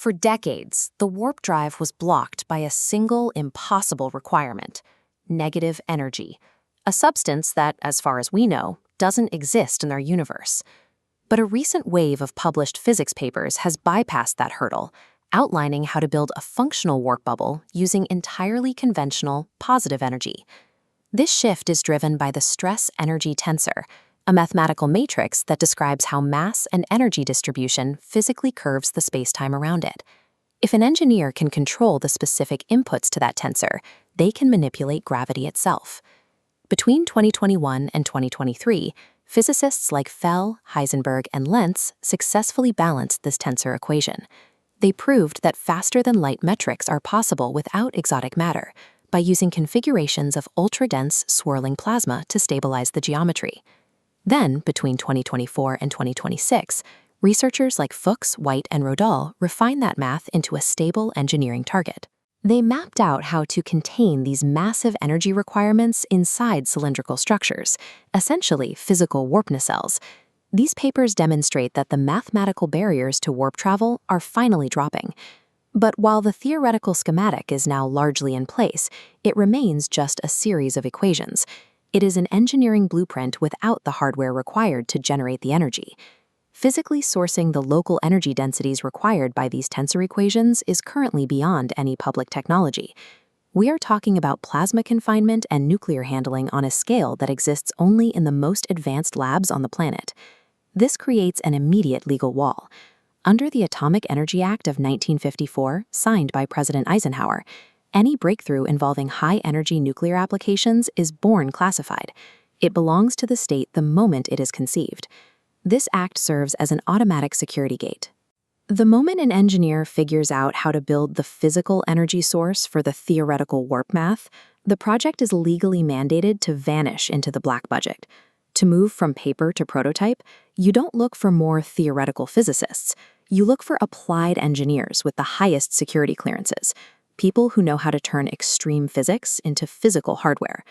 For decades, the warp drive was blocked by a single impossible requirement: negative energy, a substance that, as far as we know, doesn't exist in our universe. But a recent wave of published physics papers has bypassed that hurdle, outlining how to build a functional warp bubble using entirely conventional positive energy. This shift is driven by the stress-energy tensor, a mathematical matrix that describes how mass and energy distribution physically curves the spacetime around it. If an engineer can control the specific inputs to that tensor, they can manipulate gravity itself. Between 2021 and 2023, physicists like Fell, Heisenberg, and Lentz successfully balanced this tensor equation. They proved that faster-than-light metrics are possible without exotic matter by using configurations of ultra-dense swirling plasma to stabilize the geometry. Then, between 2024 and 2026, researchers like Fuchs, White, and Rodal refined that math into a stable engineering target. They mapped out how to contain these massive energy requirements inside cylindrical structures, essentially physical warp nacelles. These papers demonstrate that the mathematical barriers to warp travel are finally dropping. But while the theoretical schematic is now largely in place, it remains just a series of equations. It is an engineering blueprint without the hardware required to generate the energy. Physically sourcing the local energy densities required by these tensor equations is currently beyond any public technology. We are talking about plasma confinement and nuclear handling on a scale that exists only in the most advanced labs on the planet. This creates an immediate legal wall. Under the Atomic Energy Act of 1954, signed by President Eisenhower, any breakthrough involving high-energy nuclear applications is born classified. It belongs to the state the moment it is conceived. This act serves as an automatic security gate. The moment an engineer figures out how to build the physical energy source for the theoretical warp math, the project is legally mandated to vanish into the black budget. To move from paper to prototype, you don't look for more theoretical physicists. You look for applied engineers with the highest security clearances, people who know how to turn extreme physics into physical hardware.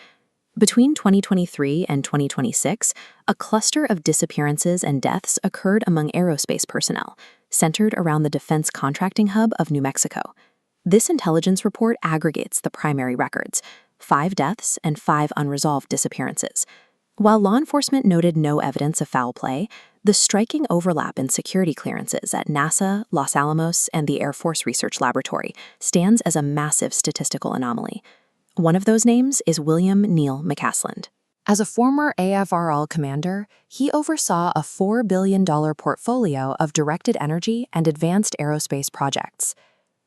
Between 2023 and 2026, a cluster of disappearances and deaths occurred among aerospace personnel, centered around the defense contracting hub of New Mexico. This intelligence report aggregates the primary records: 5 deaths and 5 unresolved disappearances. While law enforcement noted no evidence of foul play, the striking overlap in security clearances at NASA, Los Alamos, and the Air Force Research Laboratory stands as a massive statistical anomaly. One of those names is William Neal McCasland. As a former AFRL commander, he oversaw a $4 billion portfolio of directed energy and advanced aerospace projects.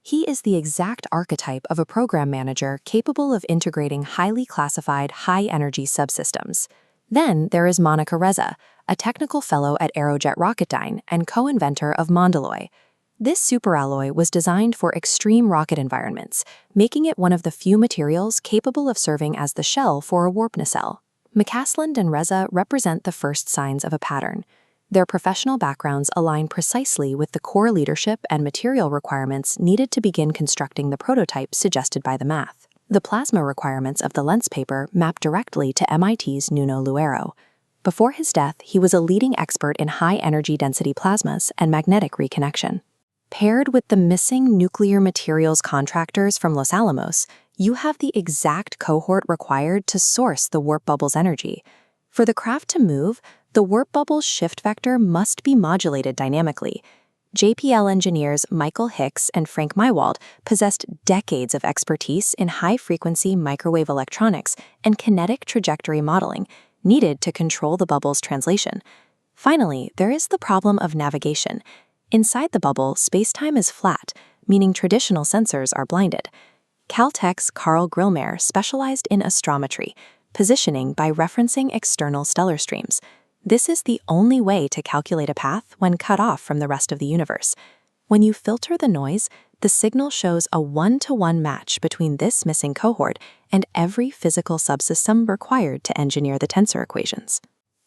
He is the exact archetype of a program manager capable of integrating highly classified, high-energy subsystems. Then there is Monica Reza, a technical fellow at Aerojet Rocketdyne and co-inventor of Mondalloy. This superalloy was designed for extreme rocket environments, making it one of the few materials capable of serving as the shell for a warp nacelle. McCasland and Reza represent the first signs of a pattern. Their professional backgrounds align precisely with the core leadership and material requirements needed to begin constructing the prototype suggested by the math. The plasma requirements of the Lentz paper map directly to MIT's Nuno Luero. Before his death, he was a leading expert in high-energy density plasmas and magnetic reconnection. Paired with the missing nuclear materials contractors from Los Alamos, you have the exact cohort required to source the warp bubble's energy. For the craft to move, the warp bubble's shift vector must be modulated dynamically. JPL engineers Michael Hicks and Frank Mywald possessed decades of expertise in high-frequency microwave electronics and kinetic trajectory modeling needed to control the bubble's translation. Finally, there is the problem of navigation. Inside the bubble, spacetime is flat, meaning traditional sensors are blinded. Caltech's Carl Grillmeyer specialized in astrometry, positioning by referencing external stellar streams. This is the only way to calculate a path when cut off from the rest of the universe. When you filter the noise, the signal shows a 1-to-1 match between this missing cohort and every physical subsystem required to engineer the tensor equations.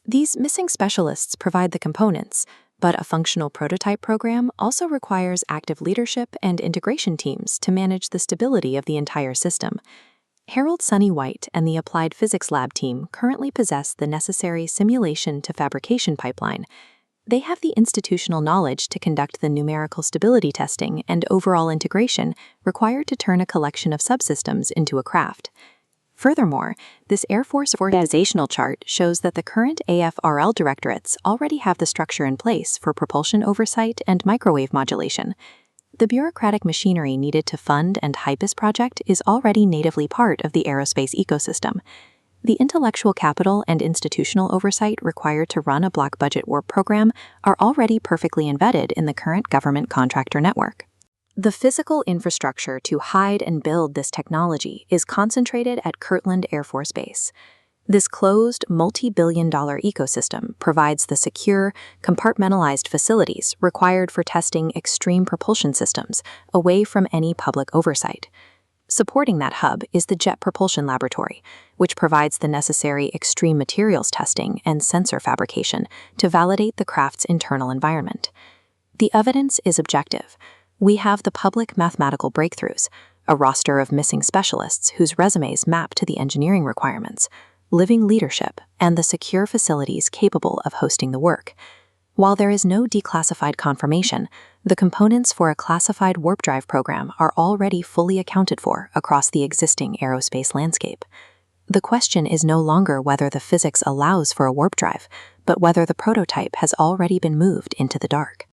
These missing specialists provide the components, but a functional prototype program also requires active leadership and integration teams to manage the stability of the entire system. Harold Sonny White and the Applied Physics Lab team currently possess the necessary simulation to fabrication pipeline. They have the institutional knowledge to conduct the numerical stability testing and overall integration required to turn a collection of subsystems into a craft. Furthermore, this Air Force organizational chart shows that the current AFRL directorates already have the structure in place for propulsion oversight and microwave modulation. The bureaucratic machinery needed to fund and hype this project is already natively part of the aerospace ecosystem. The intellectual capital and institutional oversight required to run a block-budget warp program are already perfectly embedded in the current government contractor network. The physical infrastructure to hide and build this technology is concentrated at Kirtland Air Force Base. This closed, multi-billion-dollar ecosystem provides the secure, compartmentalized facilities required for testing extreme propulsion systems away from any public oversight. Supporting that hub is the Jet Propulsion Laboratory, which provides the necessary extreme materials testing and sensor fabrication to validate the craft's internal environment. The evidence is objective. We have the public mathematical breakthroughs, a roster of missing specialists whose resumes map to the engineering requirements, living leadership, and the secure facilities capable of hosting the work. While there is no declassified confirmation, the components for a classified warp drive program are already fully accounted for across the existing aerospace landscape. The question is no longer whether the physics allows for a warp drive, but whether the prototype has already been moved into the dark.